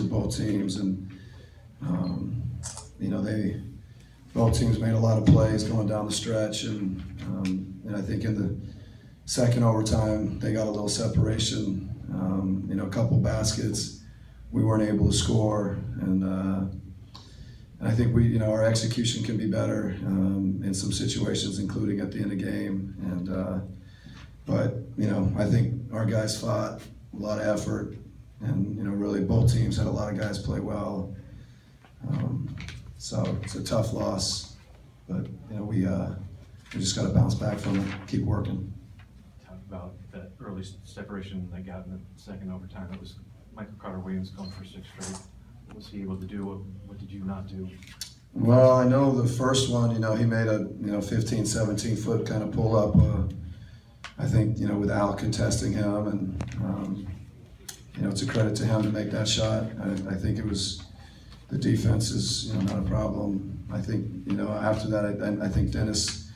both teams, and both teams made a lot of plays going down the stretch, and I think in the second overtime they got a little separation. A couple baskets, we weren't able to score, and I think our execution can be better in some situations, including at the end of the game. But I think our guys fought, a lot of effort, and really both teams had a lot of guys play well. So it's a tough loss, but we just got to bounce back from it, keep working. Talk about that early separation they got in the second overtime. It was Michael CarterWilliams going for 6 straight. What was he able to do? What did you not do? Well, I know the first one, he made a 15, 17 foot kind of pull up. I think with Al contesting him, and it's a credit to him to make that shot. I think it was the defense is not a problem. I think after that, I think Dennis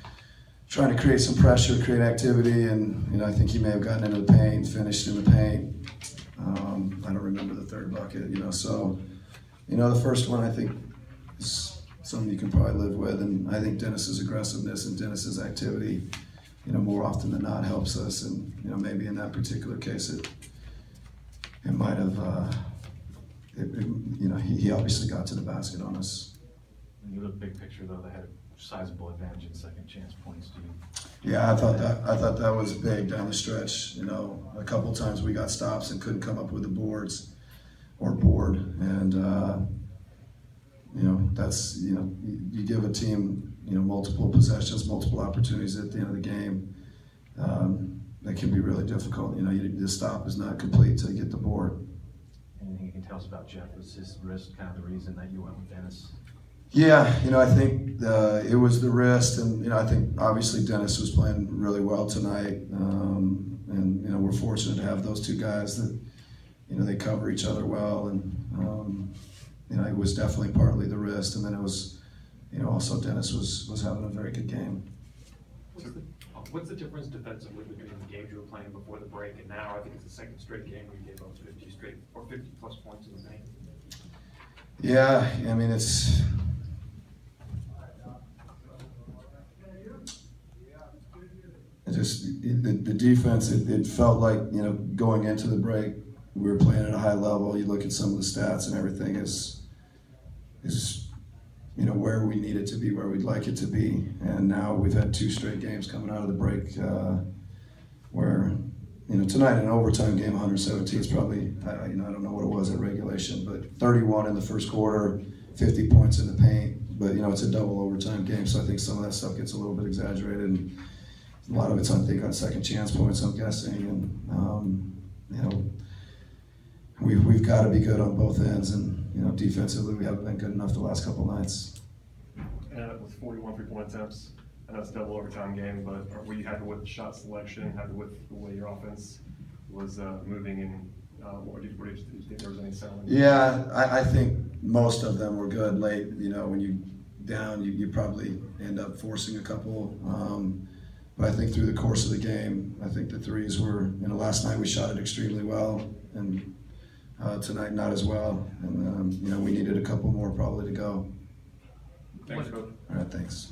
trying to create some pressure, create activity, and I think he may have gotten into the paint, finished in the paint. I don't remember the third bucket. So the first one I think is something you can probably live with, and I think Dennis's aggressiveness and Dennis's activity, more often than not helps us, and maybe in that particular case it might have. He obviously got to the basket on us. When you look big picture, though, they had a sizable advantage in second chance points. Yeah, I thought that was big down the stretch. A couple times we got stops and couldn't come up with the boards or board, and that's you give a team multiple possessions, multiple opportunities at the end of the game. That can be really difficult. The stop is not complete till you get the board. Anything you can tell us about Jeff? Was his wrist kind of the reason that you went with Dennis? Yeah, I think it was the wrist, and I think obviously Dennis was playing really well tonight, and we're fortunate to have those two guys that they cover each other well, and it was definitely partly the wrist, and then it was also Dennis was having a very good game. What's the difference defensively between the games you were playing before the break and now? I think it's the second straight game where you gave up 50 straight or 50 plus points in the paint. Yeah, I mean it's. The defense, it felt like, going into the break, we were playing at a high level. You look at some of the stats and everything is where we need it to be, where we'd like it to be. And now we've had 2 straight games coming out of the break where, tonight an overtime game, 117 is probably, I don't know what it was at regulation, but 31 in the first quarter, 50 points in the paint. But, it's a double overtime game, so I think some of that stuff gets a little bit exaggerated. And a lot of it's, I think, on second chance points, I'm guessing. And, we've got to be good on both ends. And, defensively, we haven't been good enough the last couple nights. Ended up with 41 3-point attempts. I know it's a double overtime game, but were you happy with the shot selection, happy with the way your offense was moving, and what do you think there was any selling? Yeah, I think most of them were good late. When you down, you probably end up forcing a couple. But I think through the course of the game, I think the threes were, last night we shot it extremely well, and tonight not as well. And, we needed a couple more probably to go. Thanks, Coach. All right, thanks.